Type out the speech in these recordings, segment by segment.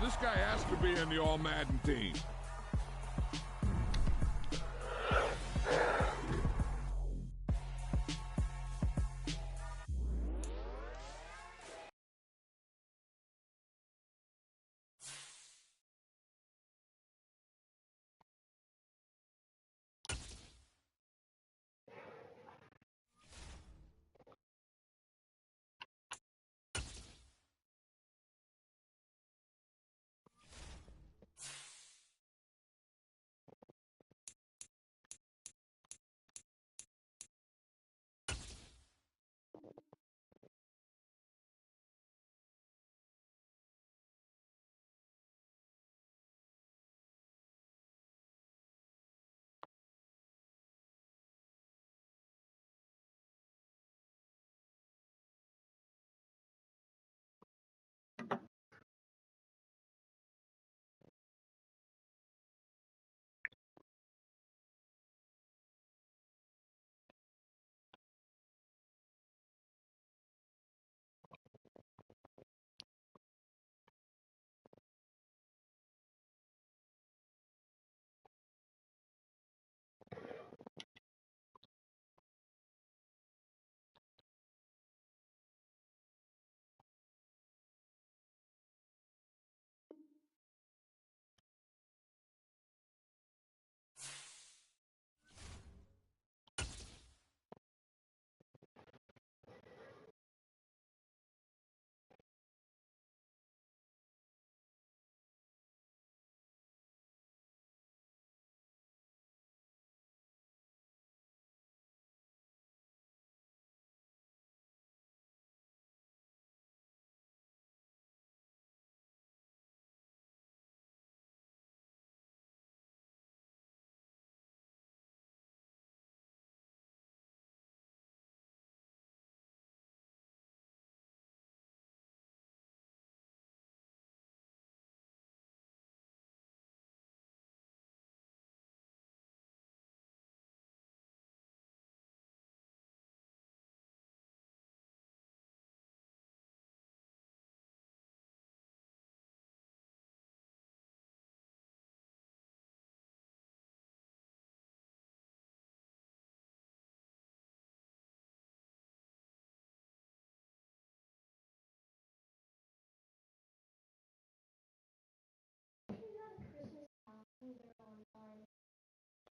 This guy has to be in the All-Madden team.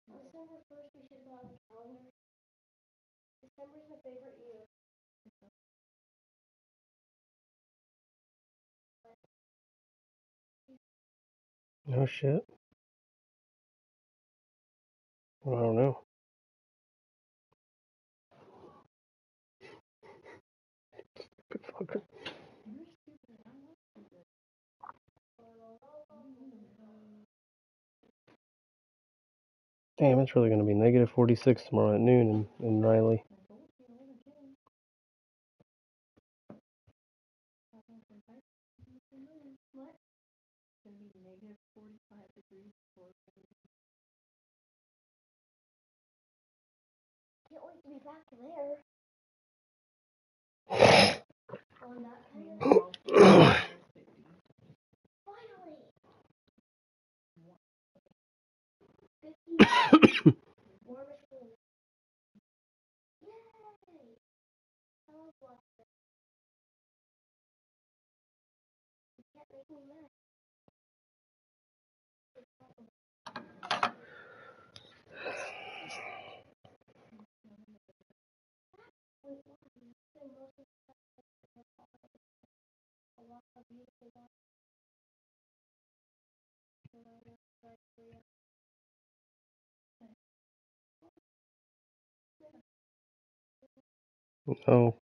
December 1st, we should go on the calendar. December's my favorite year. No shit. I don't know. Good fucker. Damn, it's really going to be negative 46 tomorrow at noon in Riley. Can't wait to be back there. On that kind of finally. 50 warmish cold. Yay! I love water. You can't make me mad. No.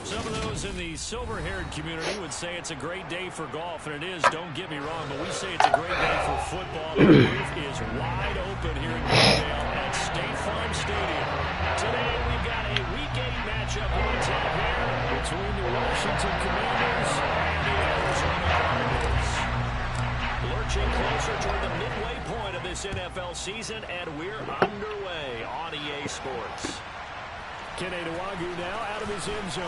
Some of those in the silver-haired community would say it's a great day for golf, and it is, don't get me wrong, but we say it's a great day for football. The roof is wide open here in Glendale at State Farm Stadium. Today we've got a Week 8 matchup on tap here between the Washington Commanders and the Arizona Cardinals. Lurching closer toward the midway point of this NFL season, and we're underway on EA Sports. Cardinals now out of his end zone.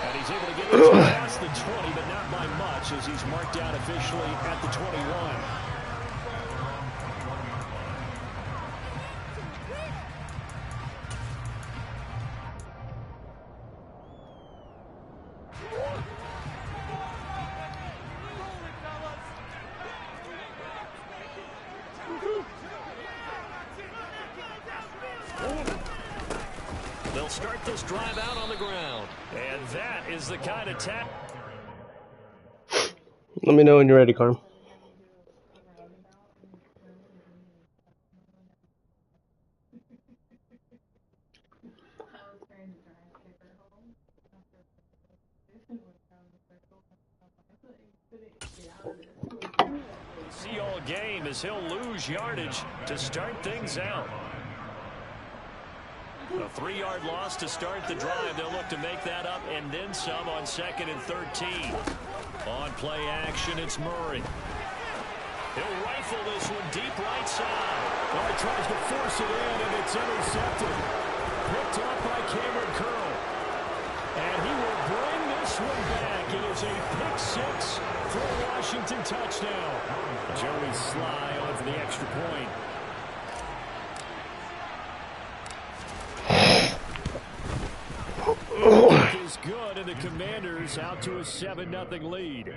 And he's able to get this past the 20, but not by much, as he's marked out officially at the 21. They'll start this drive out on the ground. And that is the kind of tap. Let me know when you're ready, Carm. See all game as he'll lose yardage to start things out. A 3-yard loss to start the drive. They'll look to make that up and then some on 2nd and 13. On play action, it's Murray. He'll rifle this one deep right side. Well, he tries to force it in, and it's intercepted. Picked up by Cameron Curl. And he will bring this one back. It is a pick-6 for a Washington touchdown. Joey Sly on for the extra point. Is good, and the Commanders out to a 7-0 lead.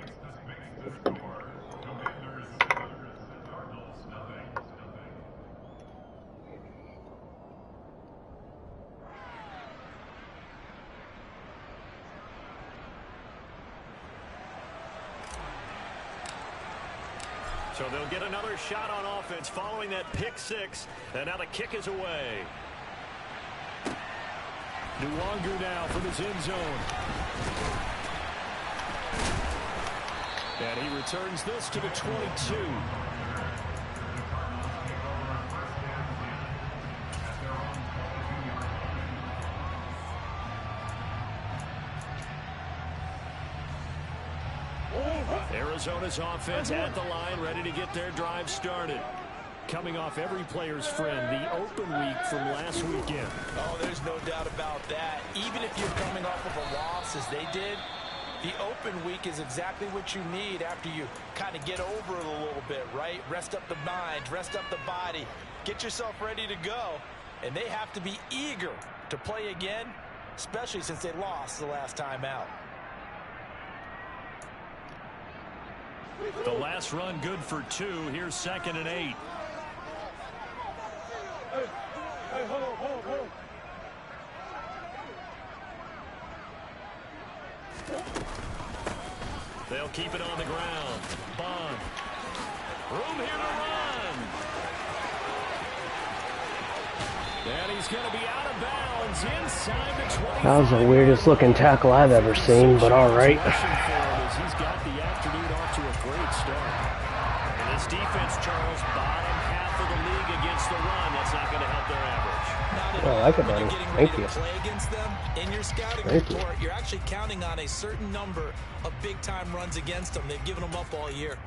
So they'll get another shot on offense following that pick-6, and now the kick is away. Nwangu now from his end zone. And he returns this to the 22. Arizona's offense at the line, ready to get their drive started. Coming off every player's friend, the open week from last weekend. Oh, there's no doubt about that. Even if you're coming off of a loss as they did, the open week is exactly what you need after you kind of get over it a little bit, right? Rest up the mind, rest up the body, get yourself ready to go. And they have to be eager to play again, especially since they lost the last time out. The last run good for 2. Here's 2nd and 8. They'll keep it on the ground. Bond. Room here to run. And he's going to be out of bounds inside the 20. That was the weirdest looking tackle I've ever seen, but all right. He's got the afternoon off to a great start. And this defense, Charles, bottom half of the league against the run. That's not going to help their average. I like it, buddy. Thank you. Play against them in your scouting report, you're actually counting on a certain number of big-time runs against them. They've given them up all year.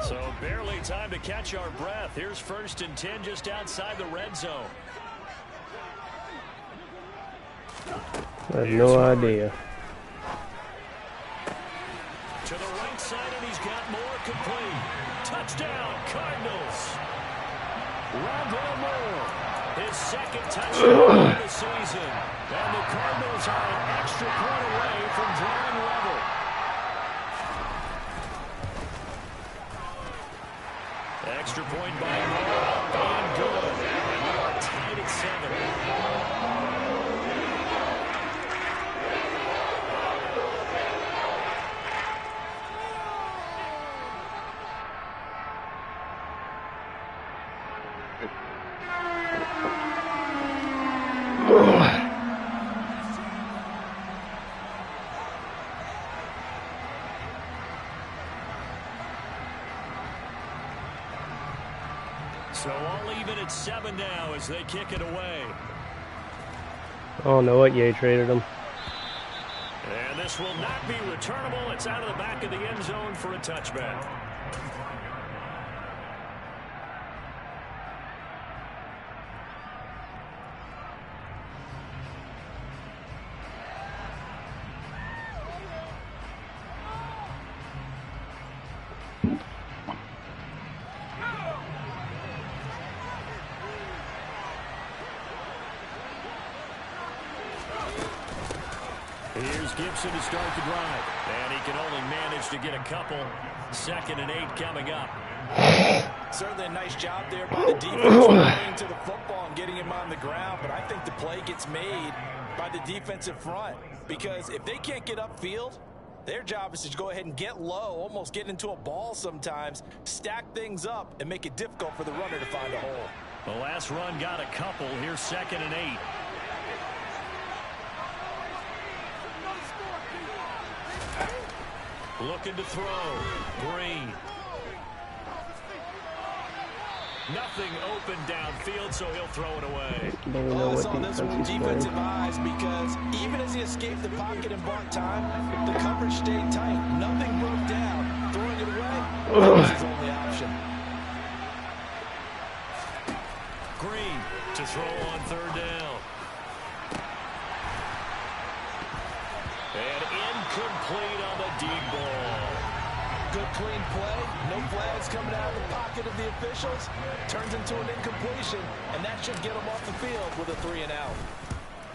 So barely time to catch our breath. Here's 1st and 10 just outside the red zone. I have no idea. To the right side, and he's got more complete. Touchdown, Cardinals. Rondell Moore, his 2nd touchdown of the season. And the Cardinals are an extra point away from drawing level. Extra point by Moore, and good. And we are tied at 7. So all even at 7 now as they kick it away. Oh, know what? Ye traded him. And this will not be returnable. It's out of the back of the end zone for a touchback. Here's Gibson to start the drive. And he can only manage to get a couple. 2nd and 8 coming up. Certainly a nice job there by the defense running to the football and getting him on the ground. But I think the play gets made by the defensive front. Because if they can't get upfield, their job is to go ahead and get low, almost get into a ball sometimes, stack things up, and make it difficult for the runner to find a hole. The last run got a couple. Here's 2nd and 8. Looking to throw. Green. Nothing open downfield, so he'll throw it away. Well, I saw this one with defensive eyes because even as he escaped the pocket and bought time, the coverage stayed tight. Nothing broke down. Throwing it away, that was his only option. Green to throw on 3rd down. And incomplete on the deep ball. Good clean play. No flags coming out of the pocket of the officials. Turns into an incompletion, and that should get him off the field with a 3 and out.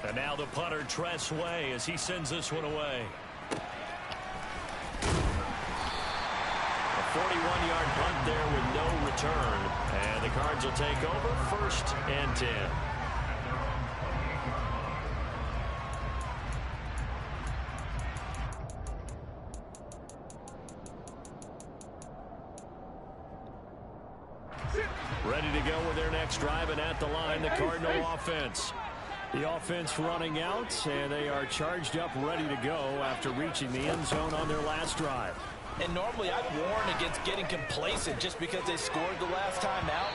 And now the punter, Tress Way, as he sends this one away. A 41-yard punt there with no return. And the Cards will take over 1st and 10. Ready to go with their next drive, and at the line, the Cardinal offense. The offense running out, and they are charged up, ready to go after reaching the end zone on their last drive. And normally I'd warn against getting complacent just because they scored the last time out.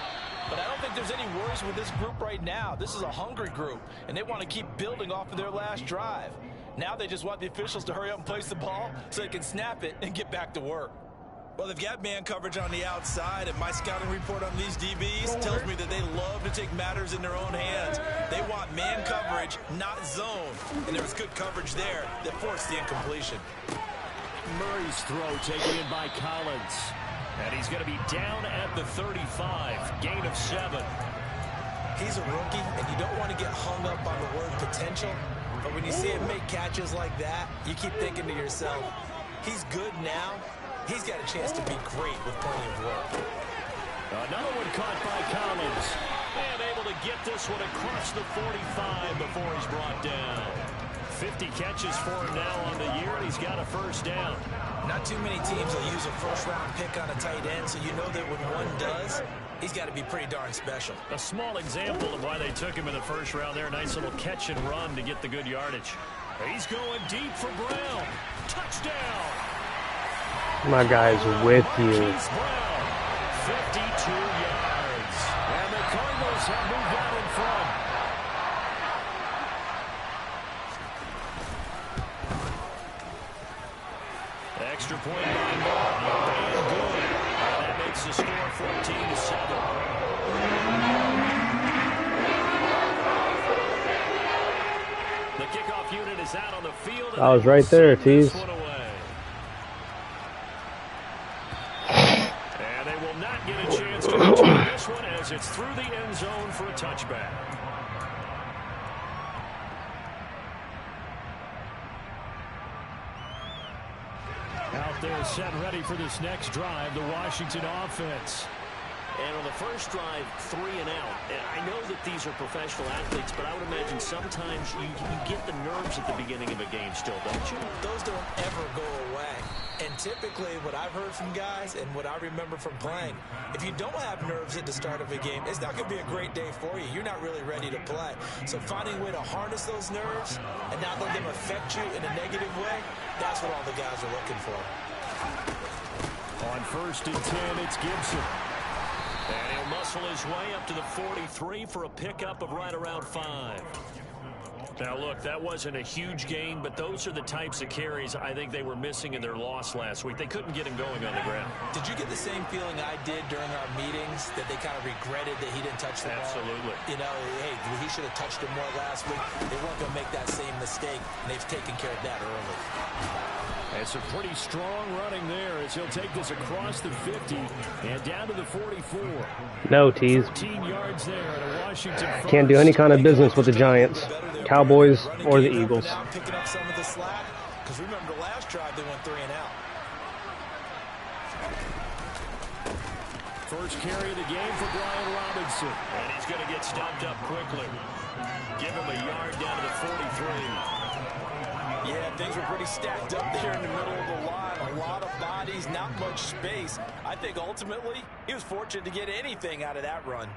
But I don't think there's any worries with this group right now. This is a hungry group, and they want to keep building off of their last drive. Now they just want the officials to hurry up and place the ball so they can snap it and get back to work. Well, they've got man coverage on the outside, and my scouting report on these DBs tells me that they love to take matters in their own hands. They want man coverage, not zone. And there was good coverage there that forced the incompletion. Murray's throw taken in by Collins. And he's going to be down at the 35. Gain of 7. He's a rookie, and you don't want to get hung up on the word potential. But when you see him make catches like that, you keep thinking to yourself, he's good now. He's got a chance to be great with plenty of work. Another one caught by Collins. And able to get this one across the 45 before he's brought down. 50 catches for him now on the year, and he's got a first down. Not too many teams will use a first-round pick on a tight end, so you know that when one does, he's got to be pretty darn special. A small example of why they took him in the first round there. Nice little catch and run to get the good yardage. He's going deep for Brown. Touchdown. My guy's with you. Brown, 52 yards. And the Cardinals have moved out in front. Extra point by Moore. And good. And that makes the score 14-7. The kickoff unit is out on the field. I was right there, Tease. And they will not get a chance to return this one as it's through the end zone for a touchback. Out there set ready for this next drive, the Washington offense. And on the first drive, 3 and out. And I know that these are professional athletes, but I would imagine sometimes you get the nerves at the beginning of a game still, don't you? Those don't ever go away. And typically what I've heard from guys and what I remember from playing, if you don't have nerves at the start of a game, it's not going to be a great day for you. You're not really ready to play. So finding a way to harness those nerves and not let them affect you in a negative way, that's what all the guys are looking for. On 1st and 10, it's Gibson. And he'll muscle his way up to the 43 for a pickup of right around 5. Now, look, that wasn't a huge gain, but those are the types of carries I think they were missing in their loss last week. They couldn't get him going on the ground. Did you get the same feeling I did during our meetings, that they kind of regretted that he didn't touch the ball? Absolutely. You know, hey, he should have touched it more last week. They weren't going to make that same mistake, and they've taken care of that early. It's a pretty strong running there as he'll take this across the 50 and down to the 44. No, Tease. 13 yards there at Washington. Can't do any kind of business with the Giants, Cowboys, or the Eagles. Picking up some of the slack, because remember the last drive they went 3 and out. First carry of the game for Brian Robinson. And he's going to get stopped up quickly. Give him a yard down to the 43. Yeah, things were pretty stacked up there in the middle of the line. A lot of bodies, not much space. I think ultimately he was fortunate to get anything out of that run.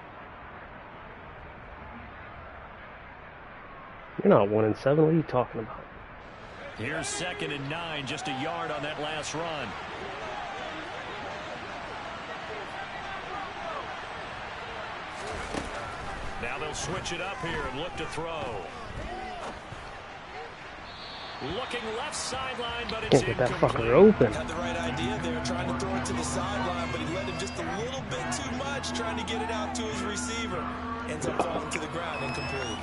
You're not 1-7. What are you talking about? Here's 2nd and 9, just a yard on that last run. Now they'll switch it up here and look to throw. Looking left sideline, but it's Can't get that incomplete. fucker open. Had the right idea there, trying to throw it to the sideline, but he let him just a little bit too much, trying to get it out to his receiver. Ends up falling to the ground, incomplete.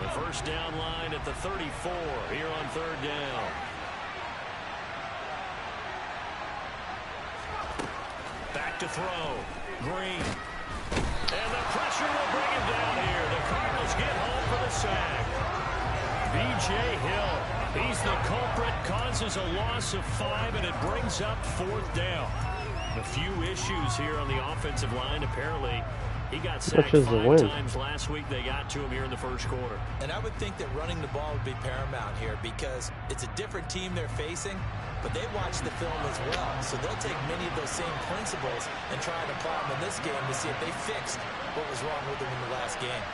The first down line at the 34 here on 3rd down. Back to throw. Green. And the pressure will bring him down here. The Cardinals get home for the sack. B.J. Hill, he's the culprit, causes a loss of 5, and it brings up 4th down. A few issues here on the offensive line. Apparently, he got sacked 5 times last week. They got to him here in the first quarter. And I would think that running the ball would be paramount here because it's a different team they're facing, but they watch the film as well. So they'll take many of those same principles and try and apply them in this game to see if they fixed what was wrong with them in the last game.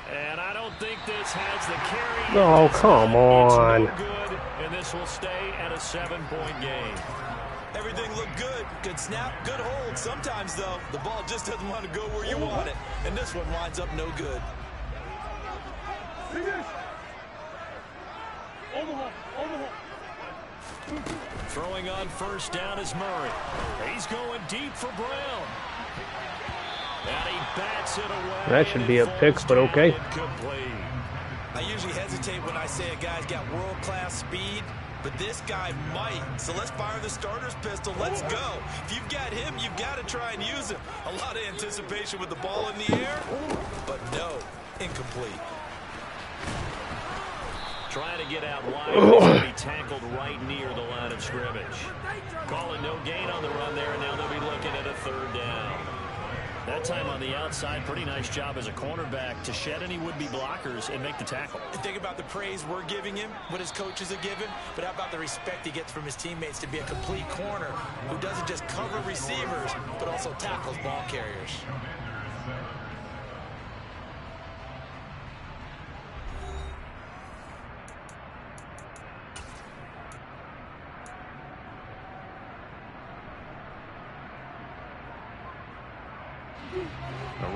And I don't think this has the carry. Oh, come on. It's no good, and this will stay at a 7-point game. Everything looked good. Good snap, good hold. Sometimes, though, the ball just doesn't want to go where you want it. And this one winds up no good. Throwing on 1st down is Murray. He's going deep for Brown. And he bats it away. That should be a pick, but okay. I usually hesitate when I say a guy's got world-class speed, but this guy might. So let's fire the starter's pistol. Let's go. If you've got him, you've got to try and use him. A lot of anticipation with the ball in the air, but no, incomplete. Trying to get out wide, he's going to be tackled right near the line of scrimmage. Calling no gain on the run there, and now they'll be looking at a third down. That time on the outside, pretty nice job as a cornerback to shed any would-be blockers and make the tackle. And think about the praise we're giving him, what his coaches are giving, but how about the respect he gets from his teammates to be a complete corner who doesn't just cover receivers, but also tackles ball carriers.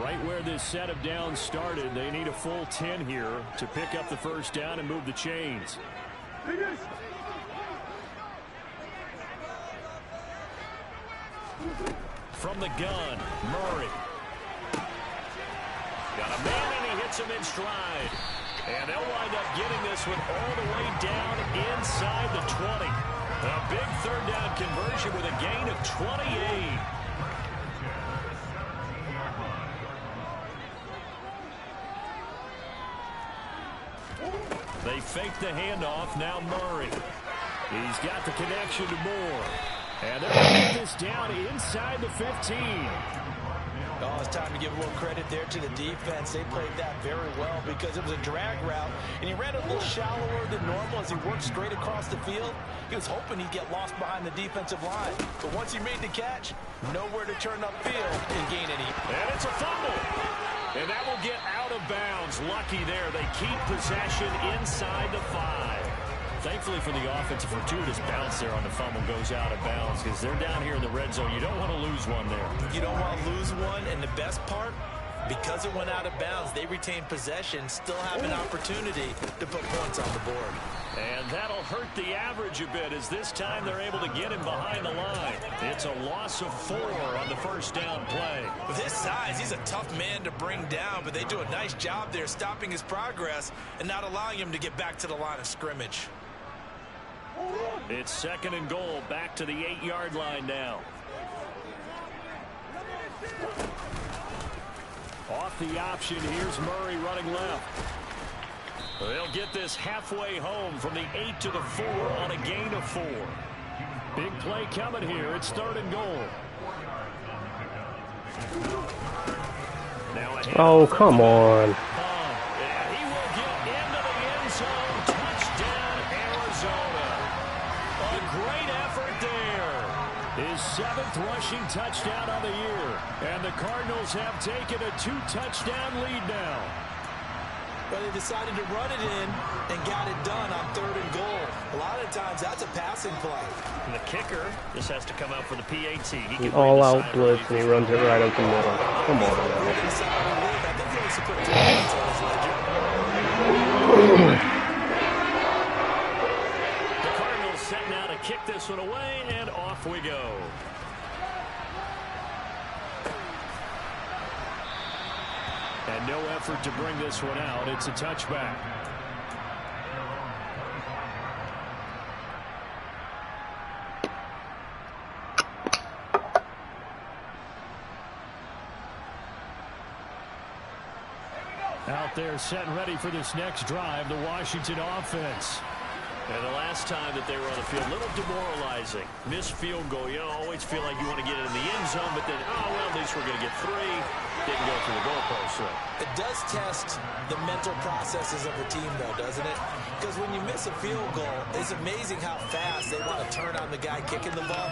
Right where this set of downs started, they need a full 10 here to pick up the first down and move the chains. From the gun, Murray. Got a man and he hits him in stride. And they'll wind up getting this one all the way down inside the 20. A big third down conversion with a gain of 28. They fake the handoff. Now Murray. He's got the connection to Moore. And they're going to get this down inside the 15. Oh, it's time to give a little credit there to the defense. They played that very well because it was a drag route, and he ran a little shallower than normal as he worked straight across the field. He was hoping he'd get lost behind the defensive line. But once he made the catch, nowhere to turn upfield and gain any. And it's a fumble. And that will get out of bounds. Lucky there. They keep possession inside the 5. Thankfully for the offense, a fortuitous bounce there on the fumble goes out of bounds because they're down here in the red zone. You don't want to lose one there. You don't want to lose one, and the best part, because it went out of bounds, they retain possession, still have an opportunity to put points on the board. And that'll hurt the average a bit as this time they're able to get him behind the line. It's a loss of 4 on the first down play. With his size, he's a tough man to bring down, but they do a nice job there stopping his progress and not allowing him to get back to the line of scrimmage. It's 2nd and goal, back to the 8-yard line now. Off the option, here's Murray running left. They'll get this halfway home from the 8 to the 4 on a gain of 4. Big play coming here. It's 3rd and goal. Now Oh, come on. And he will get into the end zone. Touchdown, Arizona. A great effort there. His 7th rushing touchdown of the year. And the Cardinals have taken a 2-touchdown lead now. But they decided to run it in and got it done on 3rd and goal. A lot of times that's a passing play. And the kicker just has to come out for the PAT. He An all-out blitz, and he runs it right up the middle. Come on, man. I think he needs to put 2 points on his ledger. The Cardinals set now to kick this one away, and off we go. And no effort to bring this one out. It's a touchback. Out there set and ready for this next drive, the Washington offense. And the last time that they were on the field, a little demoralizing. Missed field goal. You always feel like you want to get it in the end zone, but then, oh, well, at least we're going to get 3. Didn't go through the goalpost. So. It does test the mental processes of a team, though, doesn't it? Because when you miss a field goal, it's amazing how fast they want to turn on the guy kicking the ball.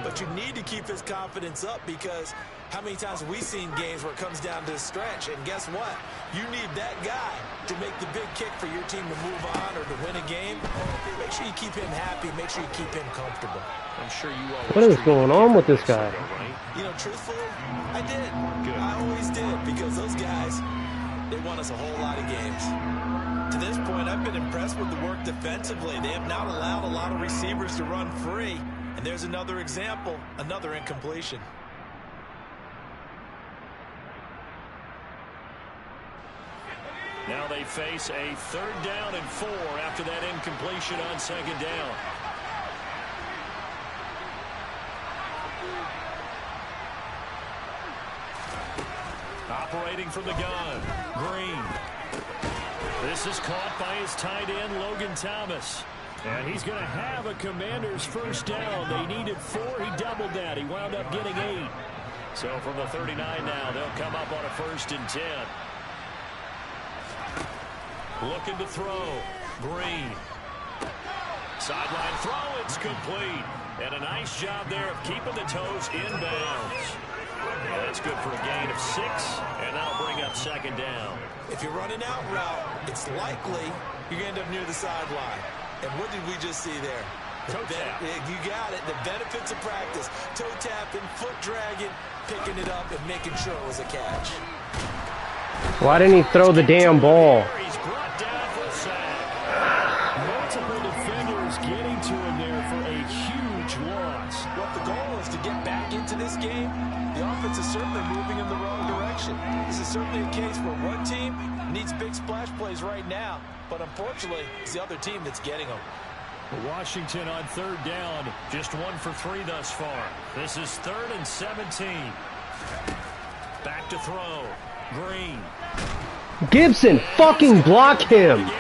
But you need to keep his confidence up because how many times have we seen games where it comes down to a stretch, and guess what? You need that guy to make the big kick for your team to move on or to win a game. Make sure you keep him happy. Make sure you keep him comfortable. I'm sure you always. What is going on with this guy? You know, truthfully, I did. Good. I always did because those guys, they won us a whole lot of games. To this point, I've been impressed with the work defensively. They have not allowed a lot of receivers to run free. And there's another example, another incompletion. Now they face a 3rd down and 4 after that incompletion on 2nd down. Operating from the gun, Green. This is caught by his tight end, Logan Thomas. And he's going to have a Commanders first down. They needed 4. He doubled that. He wound up getting 8. So from the 39 now, they'll come up on a 1st and 10. Looking to throw. Green. Sideline throw. It's complete. And a nice job there of keeping the toes inbounds. Yeah, that's good for a gain of 6. And that'll bring up 2nd down. If you're running out route, it's likely you're going to end up near the sideline. And what did we just see there? Toe tap. You got it. The benefits of practice. Toe tapping, foot dragging, picking it up, and making sure it was a catch. Why didn't he throw the damn ball? He's brought down for a sack. Multiple defenders getting to him there for a huge loss. What the goal is to get back into this game. The offense is certainly moving in the wrong direction. This is certainly a case where one team needs big splash plays right now, but unfortunately, it's the other team that's getting them. Washington on 3rd down, just 1 for 3 thus far. This is 3rd and 17. Back to throw. Green. Gibson, fucking block him.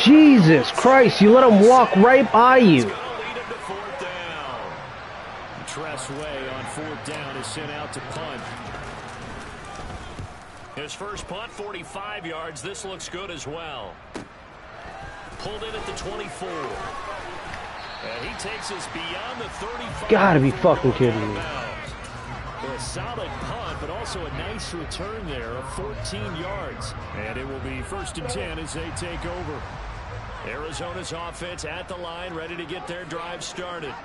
Jesus Christ, you let him walk right by you. It's going to lead him to 4th down. Tress Way on 4th down is sent out to punt. His first punt, 45 yards. This looks good as well. Pulled in at the 24. And he takes us beyond the 35. Gotta be fucking kidding me. A solid punt, but also a nice return there of 14 yards. And it will be 1st and 10 as they take over. Arizona's offense at the line, ready to get their drive started.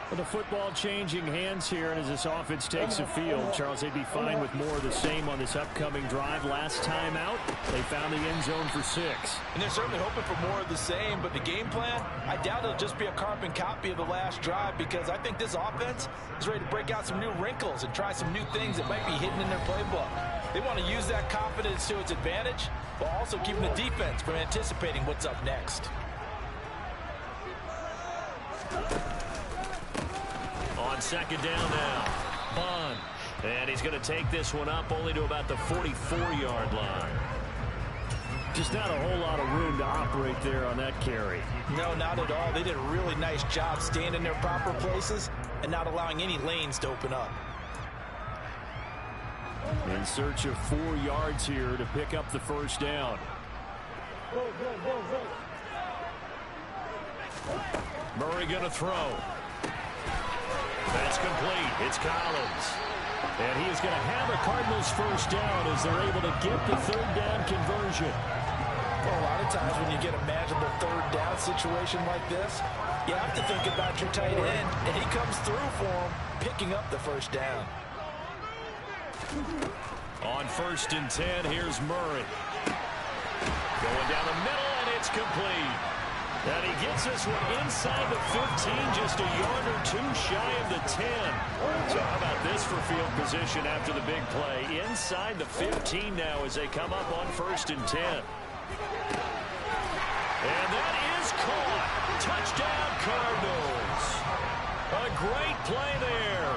With the football changing hands here, and as this offense takes the field, Charles, they'd be fine with more of the same on this upcoming drive. Last time out, they found the end zone for 6. And they're certainly hoping for more of the same, but the game plan, I doubt it'll just be a carbon copy of the last drive, because I think this offense is ready to break out some new wrinkles and try some new things that might be hidden in their playbook. They want to use that confidence to its advantage, while also keeping the defense from anticipating what's up next. On 2nd down now, Bond. And he's going to take this one up only to about the 44-yard line. Just not a whole lot of room to operate there on that carry. No, not at all. They did a really nice job staying in their proper places and not allowing any lanes to open up. In search of 4 yards here to pick up the 1st down. Murray going to throw. That's complete. It's Collins. And he is going to have a Cardinals first down as they're able to get the 3rd down conversion. Well, a lot of times when you get a manageable 3rd down situation like this, you have to think about your tight end, and he comes through for him, picking up the 1st down. On 1st and 10, here's Murray. Going down the middle, and it's complete. And he gets this one inside the 15, just a yard or 2 shy of the 10. So how about this for field position after the big play? Inside the 15 now as they come up on 1st and 10. And that is caught. Touchdown, Cardinals. A great play there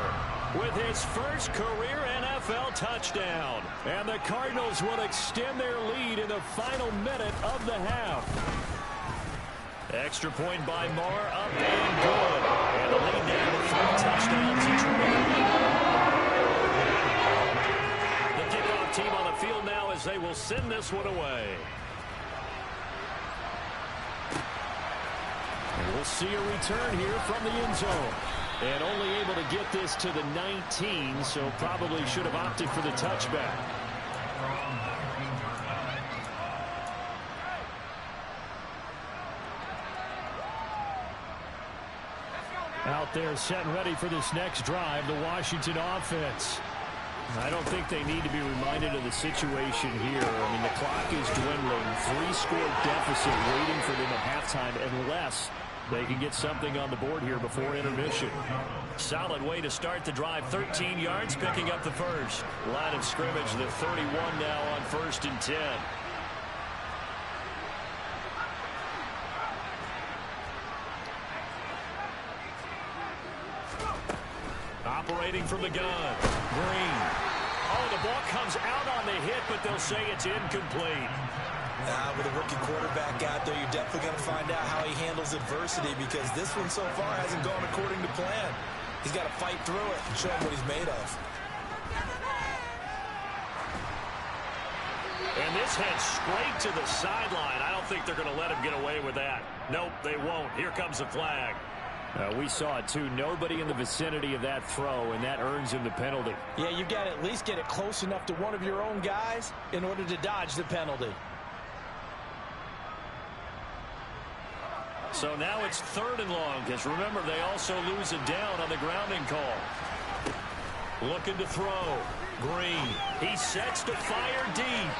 with his first career NFL touchdown. And the Cardinals will extend their lead in the final minute of the half. Extra point by Marr, up and good. And the lead now to 3 touchdowns each way. The kickoff team on the field now as they will send this one away. And we'll see a return here from the end zone. And only able to get this to the 19, so probably should have opted for the touchback. Out there set and ready for this next drive, the Washington offense. I don't think they need to be reminded of the situation here. I mean, the clock is dwindling. 3-score deficit waiting for them at halftime unless they can get something on the board here before intermission. Solid way to start the drive. 13 yards, picking up the first. Line of scrimmage, the 31 now on 1st and 10. Operating from the gun. Green. Oh, the ball comes out on the hit, but they'll say it's incomplete. With a rookie quarterback out there, you're definitely going to find out how he handles adversity, because this one so far hasn't gone according to plan. He's got to fight through it and show him what he's made of. And this heads straight to the sideline. I don't think they're going to let him get away with that. Nope, they won't. Here comes the flag. We saw it, too. Nobody in the vicinity of that throw, and that earns him the penalty. Yeah, you've got to at least get it close enough to one of your own guys in order to dodge the penalty. So now it's 3rd and long, because remember, they also lose it down on the grounding call. Looking to throw. Green. He sets to fire deep.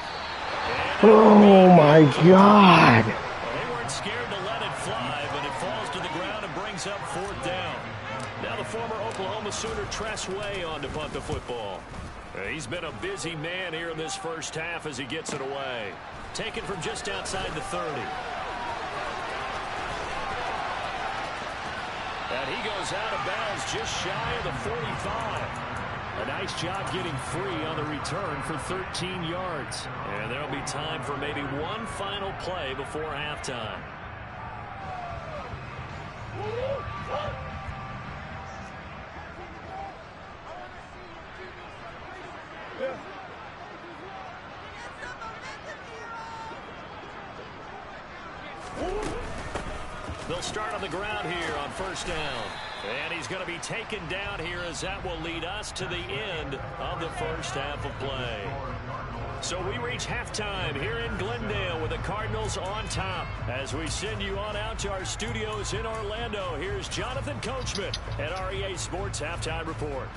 Oh my God. They weren't scared to let it fly, but it falls to the ground and brings up 4th down. Now the former Oklahoma Sooner Tress Way on to punt the football. He's been a busy man here in this first half as he gets it away. Taken from just outside the 30. And he goes out of bounds just shy of the 45. A nice job getting free on the return for 13 yards. And there'll be time for maybe one final play before halftime. They'll start on the ground here on 1st down. And he's going to be taken down here, as that will lead us to the end of the first half of play. So we reach halftime here in Glendale with the Cardinals on top. As we send you on out to our studios in Orlando, here's Jonathan Coachman at REA Sports Halftime Report.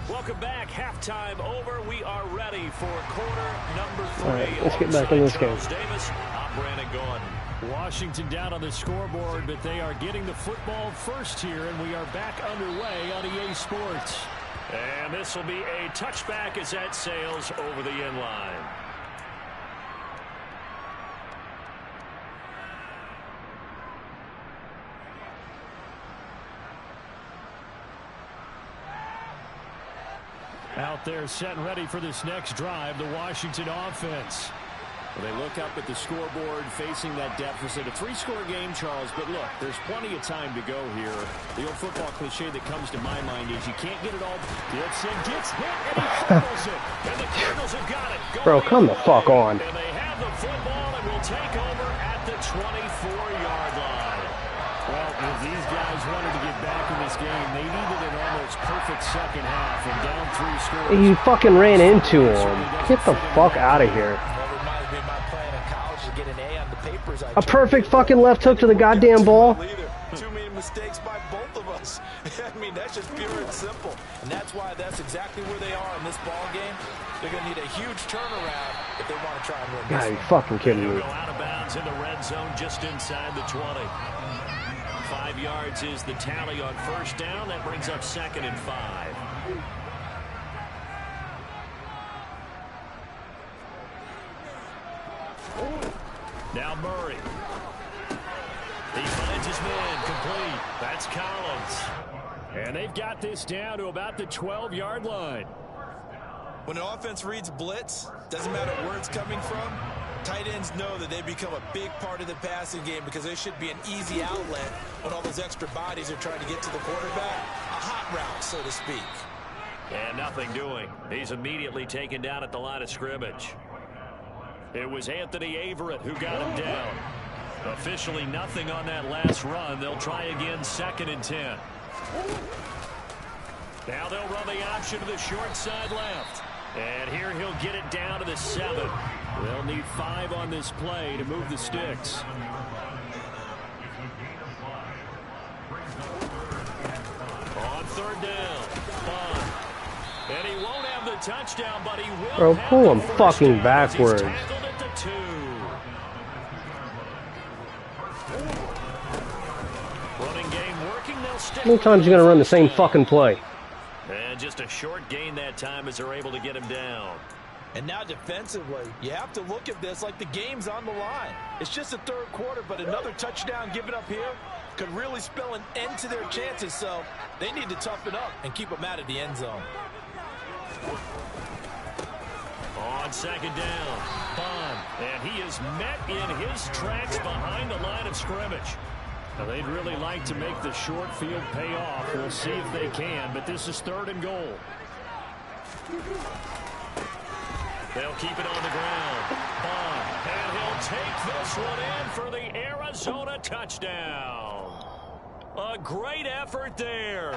Welcome back. Halftime over. We are ready for quarter number 3. All right, let's get back in this game. Davis, I'm Brandon Gordon. Washington down on the scoreboard, but they are getting the football first here, and we are back underway on EA Sports. And this will be a touchback as that sails over the end line. Out there set and ready for this next drive, the Washington offense. Well, they look up at the scoreboard facing that deficit. A 3-score game, Charles, but look, there's plenty of time to go here. The old football cliche that comes to my mind is you can't get it all. Gibson gets hit, and he fumbles it. And the Cardinals have got it. Bro, come the fuck on. And they have the football and will take over at the 24-yard line. Well, if these guys wanted to get back in this game, they needed an almost perfect second half, and down 3 scores. You fucking ran into him. Get the fuck out of here. A perfect fucking left hook to the goddamn ball. Too many mistakes by both of us. I mean, that's just pure and simple. And that's why that's exactly where they are in this ball game. They're going to need a huge turnaround if they want to try and win this. God, you fucking kidding me. Go out of bounds in the red zone just inside the 20. 5 yards is the tally on 1st down. That brings up 2nd and 5. Now Murray. He finds his man complete. That's Collins. And they've got this down to about the 12-yard line. When an offense reads blitz, doesn't matter where it's coming from, tight ends know that they become a big part of the passing game, because there should be an easy outlet when all those extra bodies are trying to get to the quarterback. A hot route, so to speak. And nothing doing. He's immediately taken down at the line of scrimmage. It was Anthony Averett who got him down. Officially nothing on that last run. They'll try again 2nd and 10. Now they'll run the option to the short side left. And here he'll get it down to the 7. They'll need 5 on this play to move the sticks. On 3rd down. And he won't have the touchdown, but he will. Bro, pull him fucking backwards. Running game working. They'll stick. How many times are you gonna run the same fucking play? And just a short gain that time as they're able to get him down. And now defensively, you have to look at this like the game's on the line. It's just the 3rd quarter, but another touchdown given up here could really spell an end to their chances. So they need to toughen up and keep them out of the end zone. On second down, Bond. And he is met in his tracks behind the line of scrimmage. Now, they'd really like to make the short field pay off. We'll see if they can, but this is 3rd and goal. They'll keep it on the ground. Bond, and he'll take this one in for the Arizona touchdown. A great effort there.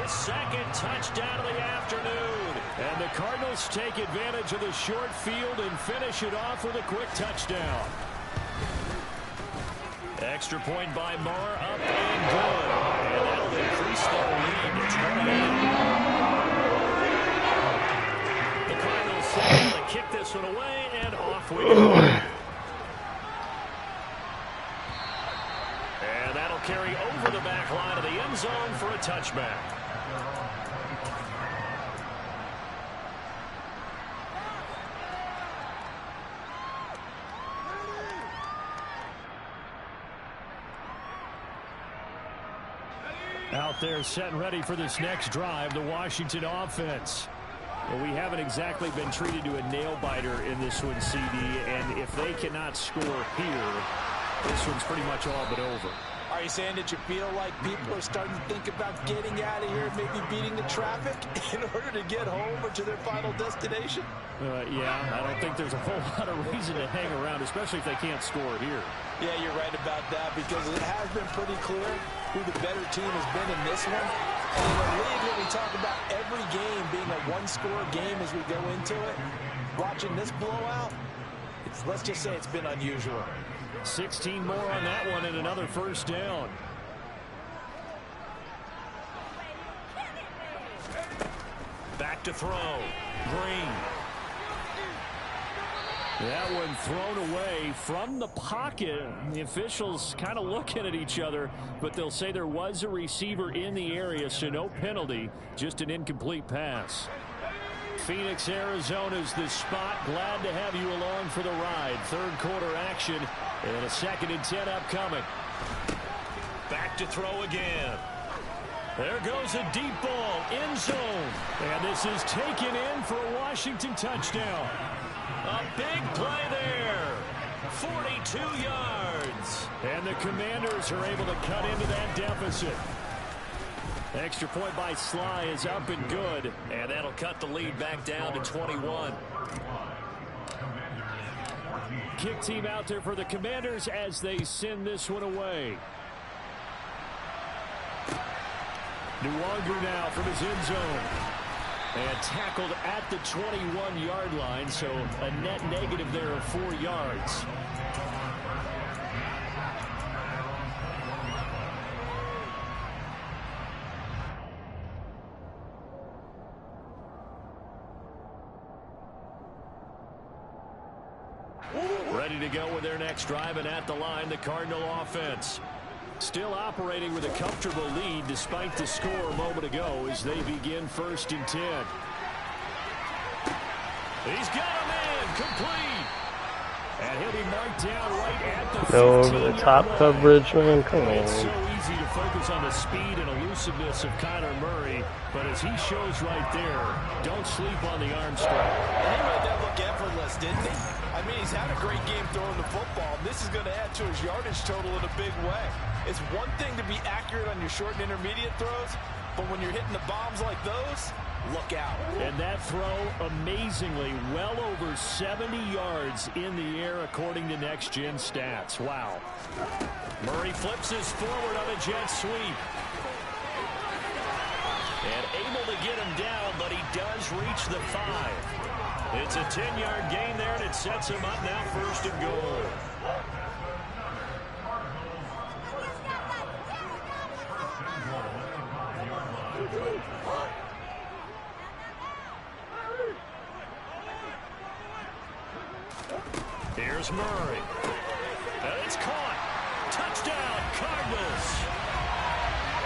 His 2nd touchdown of the afternoon. And the Cardinals take advantage of the short field and finish it off with a quick touchdown. Extra point by Marr, up and good. And that'll increase their lead to 28. The Cardinals able to kick this one away, and off we go. And that'll carry over the back line of the end zone for a touchback. Out there set and ready for this next drive, the Washington offense. Well, we haven't exactly been treated to a nail-biter in this one, CD, and if they cannot score here, this one's pretty much all but over. Are you saying that you feel like people are starting to think about getting out of here and maybe beating the traffic in order to get home or to their final destination? Yeah, I don't think there's a whole lot of reason to hang around, especially if they can't score here. Yeah, you're right about that, because it has been pretty clear who the better team has been in this one. And in the league, when we talk about every game being a one-score game as we go into it, watching this blowout, let's just say it's been unusual. 16 more on that one and another first down. Back to throw. Green. That one thrown away from the pocket. The officials kind of looking at each other, but they'll say there was a receiver in the area, so no penalty, just an incomplete pass. Phoenix, Arizona's the spot. Glad to have you along for the ride. 3rd quarter action and a 2nd and 10 upcoming. Back to throw again. There goes a deep ball, end zone. And this is taken in for a Washington touchdown. A big play there. 42 yards. And the Commanders are able to cut into that deficit. Extra point by Sly is up and good. And that'll cut the lead back down to 21. Kick team out there for the Commanders as they send this one away. Nwangu now from his end zone. And tackled at the 21-yard line, so a net negative there of 4 yards. Ready to go with their next drive, and at the line, the Cardinal offense. Still operating with a comfortable lead despite the score a moment ago as they begin 1st and 10. He's got a man complete. And he'll be marked down right at the 15-yard line. Go over the top coverage, man. Come on. It's so easy to focus on the speed and elusiveness of Kyler Murray, but as he shows right there, don't sleep on the arm strength. He made that look effortless, didn't he? I mean, he's had a great game throwing the football. This is going to add to his yardage total in a big way. It's one thing to be accurate on your short and intermediate throws, but when you're hitting the bombs like those, look out. And that throw, amazingly, well over 70 yards in the air, according to Next Gen Stats. Wow. Murray flips his forward on a jet sweep. And able to get him down, but he does reach the 5. It's a 10-yard gain there, and it sets him up now 1st and goal. Here's Murray. And it's caught. Touchdown, Cardinals.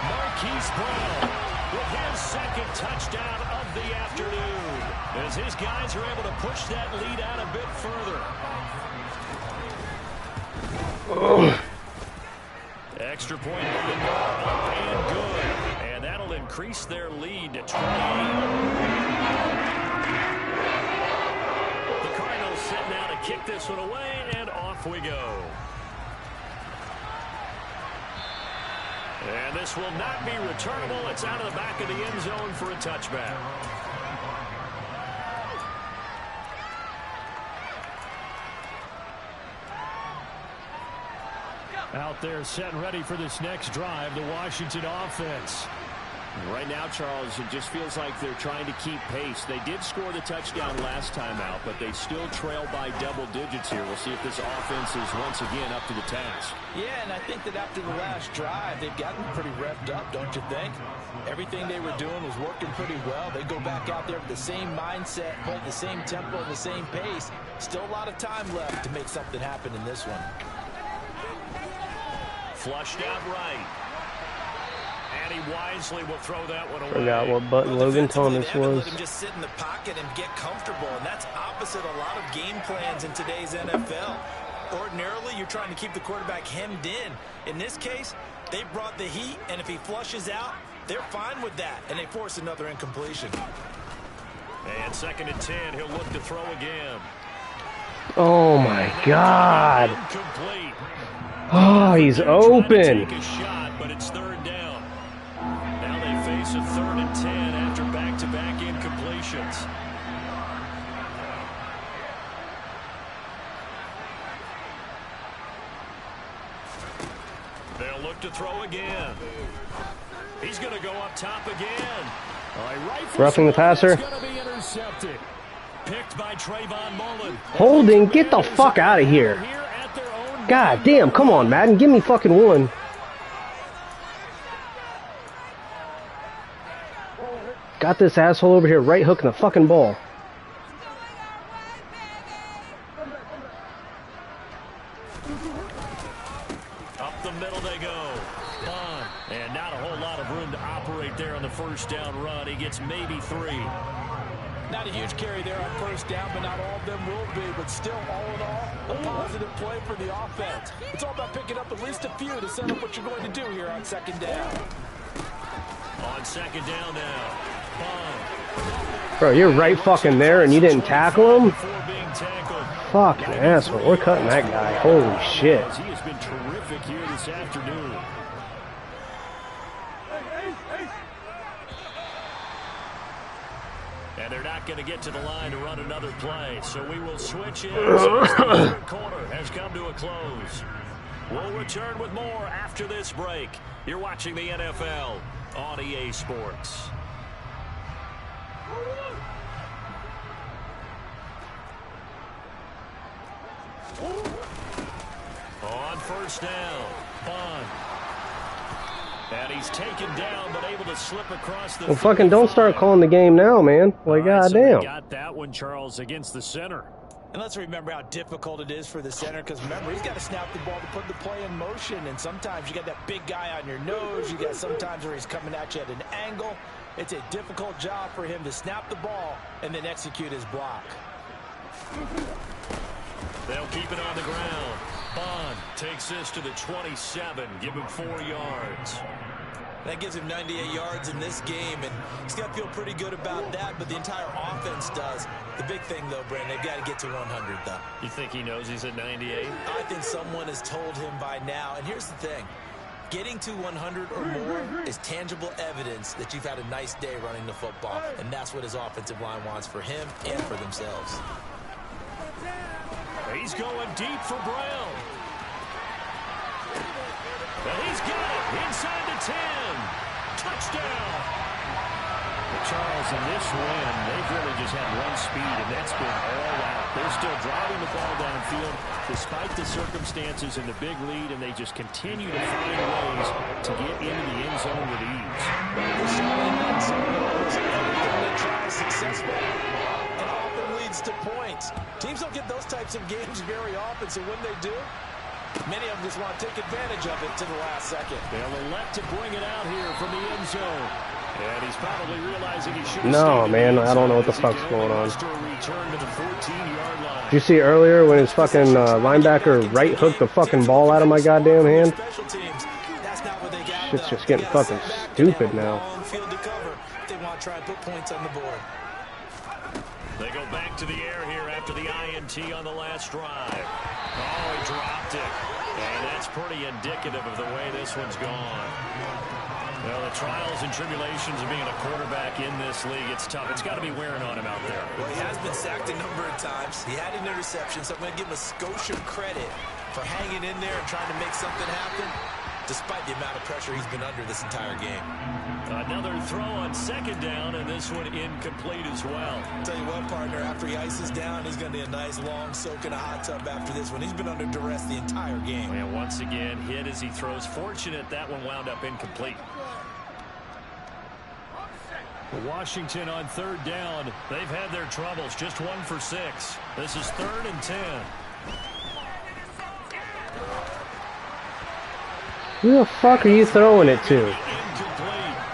Marquise Brown with his 2nd touchdown of the afternoon, as his guys are able to push that lead out a bit further. Extra point up and good. And that'll increase their lead to 28. The set now to kick this one away, and off we go. And this will not be returnable. It's out of the back of the end zone for a touchback. Out there set and ready for this next drive, the Washington offense. Right now, Charles, it just feels like they're trying to keep pace. They did score the touchdown last time out, but they still trail by double digits here. We'll see if this offense is once again up to the task. Yeah, and I think that after the last drive, they've gotten pretty revved up, don't you think? Everything they were doing was working pretty well. They go back out there with the same mindset, play the same tempo, and the same pace. Still a lot of time left to make something happen in this one. Flushed out right. And he wisely will throw that one away. Forgot what button Logan Thomas was. Let him just sit in the pocket and get comfortable, and that's opposite a lot of game plans in today's NFL. Ordinarily, you're trying to keep the quarterback hemmed in. In this case, they brought the heat, and if he flushes out, they're fine with that, and they force another incompletion. And 2nd and 10, he'll look to throw again. Oh my God. Incomplete. Oh, he's open. Take a shot, but it's 3rd down. Now they face a 3rd and 10 after back-to-back incompletions. They'll look to throw again. He's going to go up top again. Roughing the passer. Picked by Trayvon Mullen. Holding, get the fuck out of here. God damn, come on, Madden, give me fucking one. Got this asshole over here right hooking the fucking ball. Up the middle they go. Bond. And not a whole lot of room to operate there on the 1st down run. He gets maybe 3. Not a huge carry there on 1st down, but not all of them will be. But still, all in all, a positive play for the offense. It's all about picking up at least a few to set up what you're going to do here on 2nd down. On 2nd down now. Bond. Bro, you're right fucking there and you didn't tackle him? Fucking asshole. We're cutting that guy. Holy shit. He has been terrific here this afternoon. And they're not going to get to the line to run another play, so we will switch in. So the 3rd quarter has come to a close. We'll return with more after this break. You're watching the NFL on EA Sports. On 1st down, Bond. And he's taken down, but able to slip across the... Well, fucking don't start calling the game now, man. Like, goddamn. So got that one, Charles, against the center. And let's remember how difficult it is for the center, because remember, he's got to snap the ball to put the play in motion, and sometimes you got that big guy on your nose. You got sometimes where he's coming at you at an angle. It's a difficult job for him to snap the ball and then execute his block. They'll keep it on the ground. Bond takes this to the 27. Give him 4 yards. That gives him 98 yards in this game, and he's got to feel pretty good about that, but the entire offense does. The big thing, though, Brandon, they've got to get to 100, though. You think he knows he's at 98? I think someone has told him by now, and here's the thing. Getting to 100 or more is tangible evidence that you've had a nice day running the football, and that's what his offensive line wants for him and for themselves. He's going deep for Brown. And he's got it inside the 10. Touchdown. Charles, in this win, they've really just had one speed, and that's been all out. They're still driving the ball downfield despite the circumstances and the big lead, and they just continue to find ways to get into the end zone with ease. Everything they try is successful, and often leads to points. Teams don't get those types of games very often, so when they do, many of them just want to take advantage of it to the last second. They'll elect to bring it out here from the end zone. And he's probably realizing he should have No, man, I don't know what the fuck's going on. Did you see earlier when his fucking linebacker right hooked the fucking ball out of my goddamn hand? Shit's just getting fucking stupid now. They want to try and put points on the board. They go back to the air here after the INT on the last drive. Oh, he dropped it. And that's pretty indicative of the way this one's gone. Well, the trials and tribulations of being a quarterback in this league, it's tough. It's got to be wearing on him out there. Well, he has been sacked a number of times. He had an interception, so I'm going to give him a skosh of credit for hanging in there and trying to make something happen, despite the amount of pressure he's been under this entire game. Another throw on second down, and this one incomplete as well. I'll tell you what, partner, after he ices down, he's going to be a nice long soak in a hot tub after this one. He's been under duress the entire game. And once again, hit as he throws. Fortunate that one wound up incomplete. Washington on third down. They've had their troubles. Just 1 for 6. This is 3rd and 10. Who the fuck are you throwing it to? Incomplete.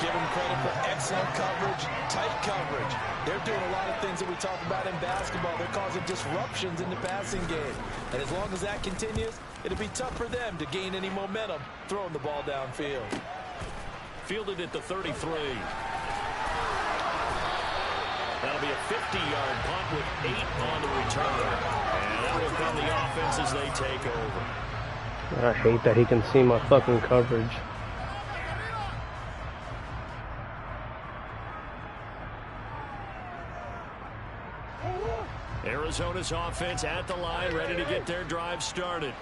Give him credit for excellent coverage, tight coverage. They're doing a lot of things that we talk about in basketball. They're causing disruptions in the passing game. And as long as that continues, it'll be tough for them to gain any momentum throwing the ball downfield. Fielded at the 33. That'll be a 50-yard punt with 8 on the return. And that will come the offense as they take over. I hate that he can see my fucking coverage. Arizona's offense at the line, ready to get their drive started.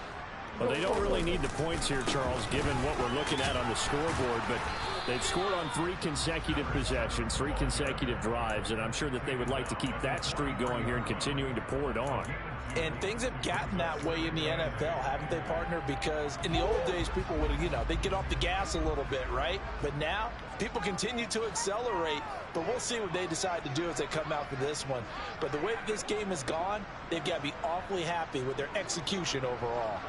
Well, they don't really need the points here, Charles, given what we're looking at on the scoreboard, but they've scored on 3 consecutive possessions, 3 consecutive drives, and I'm sure that they would like to keep that streak going here and continuing to pour it on. And things have gotten that way in the NFL, haven't they, partner? Because in the old days, people would, they'd get off the gas a little bit, right? But now, people continue to accelerate. But we'll see what they decide to do as they come out for this one. But the way that this game has gone, they've got to be awfully happy with their execution overall.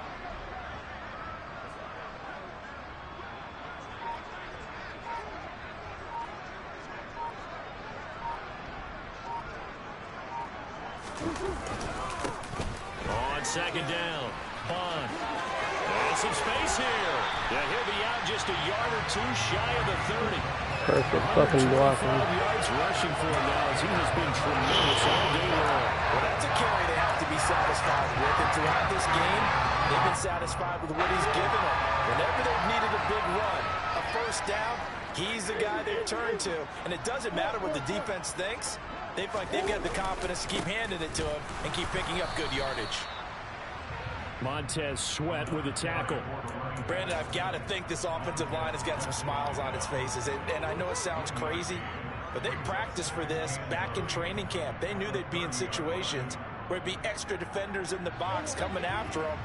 On second down, Bond. There's some space here. Yeah, he'll be out just a yard or 2 shy of the 30. Perfect fucking blocking. 5 yards rushing for him now as he has been tremendous all day long. Well, that's a carry they have to be satisfied with. And throughout this game, they've been satisfied with what he's given them. Whenever they've needed a big run, a first down, he's the guy they've turned to. And it doesn't matter what the defense thinks. They feel like they've got the confidence to keep handing it to him and keep picking up good yardage. Montez Sweat with a tackle. Brandon, I've got to think this offensive line has got some smiles on its faces. And I know it sounds crazy, but they practiced for this back in training camp. They knew they'd be in situations where it'd be extra defenders in the box coming after them,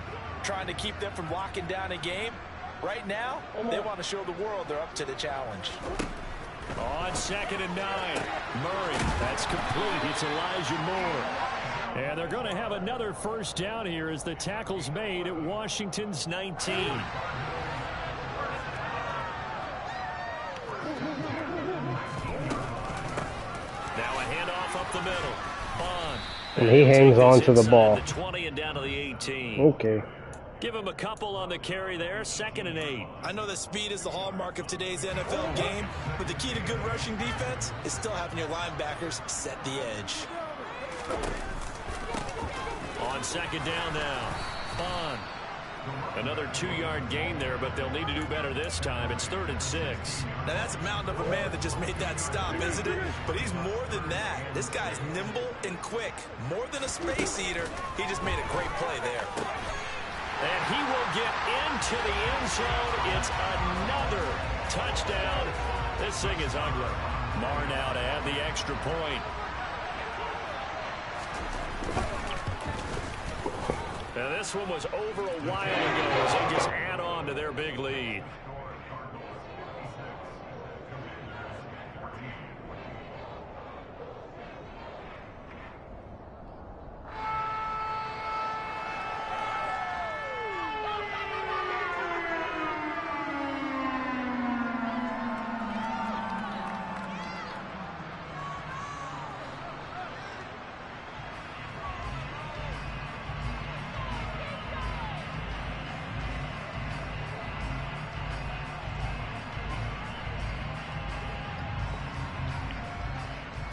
trying to keep them from locking down a game. Right now, they want to show the world they're up to the challenge. On 2nd and 9. Murray, that's complete. It's Elijah Moore. And they're going to have another first down here as the tackle's made at Washington's 19. Now a handoff up the middle. Bond. And he hangs on to the ball. The 20 and down to the 18. Okay. Give him a couple on the carry there. 2nd and 8. I know that speed is the hallmark of today's NFL game, but the key to good rushing defense is still having your linebackers set the edge. On 2nd down now. Bond. Another 2-yard gain there, but they'll need to do better this time. It's 3rd and 6. Now that's a mountain of a man that just made that stop, isn't it? But he's more than that. This guy's nimble and quick. More than a space eater, he just made a great play there. And he will get into the end zone. It's another touchdown. This thing is ugly. Marr now to add the extra point. Now this one was over a while ago as they just add on to their big lead.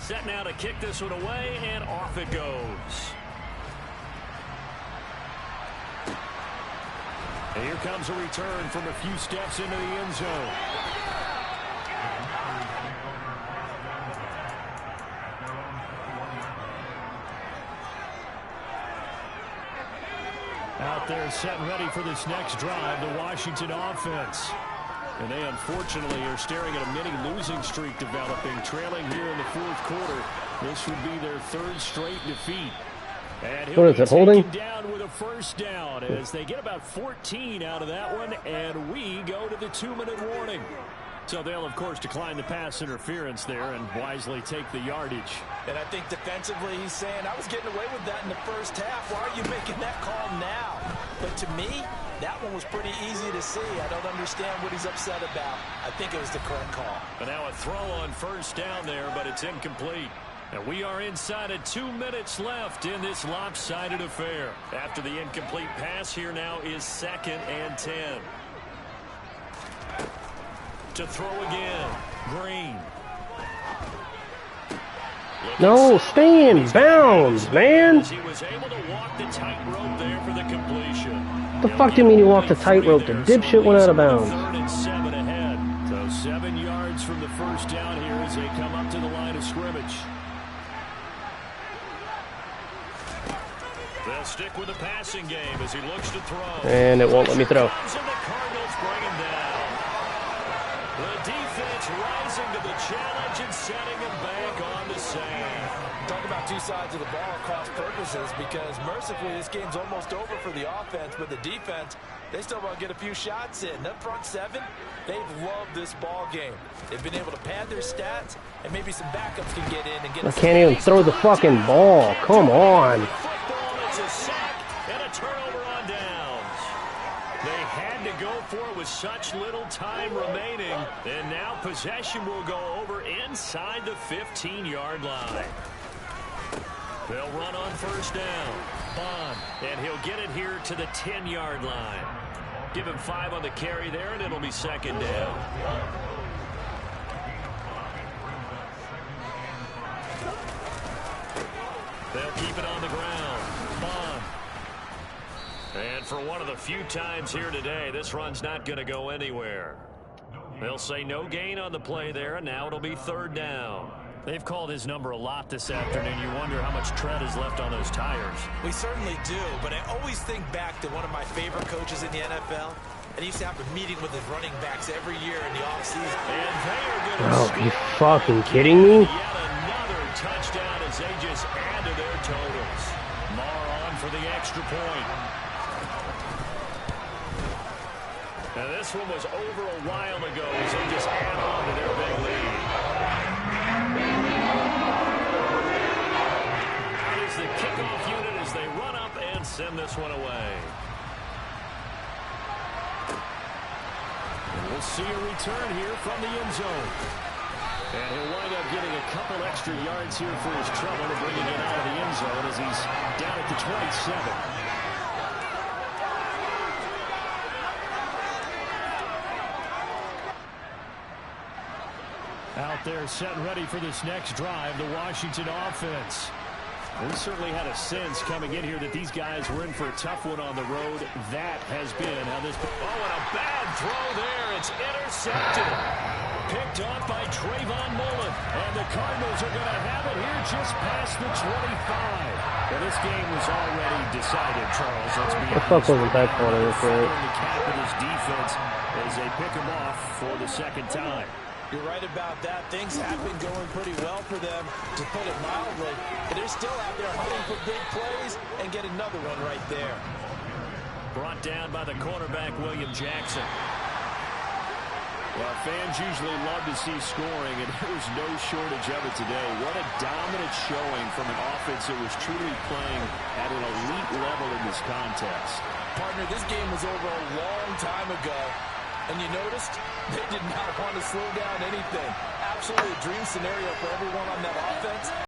Set now to kick this one away, and off it goes. And here comes a return from a few steps into the end zone. Out there set and ready for this next drive, the Washington offense. And they unfortunately are staring at a mini losing streak developing, trailing here in the fourth quarter. This would be their third straight defeat. And what is it, holding? Down with a first down as they get about 14 out of that one, and we go to the 2-minute warning. So they'll, of course, decline the pass interference there and wisely take the yardage. And I think defensively he's saying, I was getting away with that in the first half. Why are you making that call now? But to me, that one was pretty easy to see. I don't understand what he's upset about. I think it was the correct call. But now a throw on first down there, but it's incomplete. And we are inside of 2 minutes left in this lopsided affair. After the incomplete pass, here now is 2nd and 10. To throw again, Green. No, stay in bounds, man. He was able to walk the tightrope there for the completion. What the fuck do you mean you walked the tightrope? The dipshit went out of bounds. 3rd and 7 ahead. So 7 yards from the first down here as they come up to the line of scrimmage. They'll stick with the passing game as he looks to throw. And it won't let me throw. The Cardinals bring him down. The defense rising to the challenge and setting him back on the sand. Talk about two sides of the ball cross purposes, because mercifully this game's almost over for the offense, but the defense, they still want to get a few shots in. That front seven, they've loved this ball game. They've been able to pad their stats, and maybe some backups can get in and get. I can't even throw the fucking ball. Come on. It's a sack and a turnover on downs. They had to go for it with such little time remaining, and now possession will go over inside the 15-yard line. They'll run on first down. Bond, and he'll get it here to the 10-yard line. Give him 5 on the carry there, and it'll be 2nd down. They'll keep it on the ground. Bond. And for one of the few times here today, this run's not going to go anywhere. They'll say no gain on the play there, and now it'll be 3rd down. They've called his number a lot this afternoon. You wonder how much tread is left on those tires. We certainly do, but I always think back to one of my favorite coaches in the NFL. And he used to have a meeting with his running backs every year in the offseason. And they are going to Oh, you fucking kidding me? yet another touchdown as they just add to their totals. Marr on for the extra point. Now this one was over a while ago as they just add on to their big lead. Out is the kickoff unit as they run up and send this one away. And we'll see a return here from the end zone. And he'll wind up getting a couple extra yards here for his trouble to bringing it out of the end zone as he's down at the 27. Out there set and ready for this next drive, the Washington offense. We certainly had a sense coming in here that these guys were in for a tough one on the road. That has been how this... Oh, and a bad throw there. It's intercepted. Picked off by Trayvon Mullen. And the Cardinals are going to have it here just past the 25. Well, this game was already decided, Charles. Let's be honest. The fuck wasn't that corner this way? The cap of this defense as they pick him off for the 2nd time. You're right about that. Things have been going pretty well for them, to put it mildly. But they're still out there hunting for big plays and get another one right there. Brought down by the cornerback, William Jackson. Well, fans usually love to see scoring, and there was no shortage of it today. What a dominant showing from an offense that was truly playing at an elite level in this contest. Partner, this game was over a long time ago. And you noticed they did not want to slow down anything. Absolutely a dream scenario for everyone on that offense.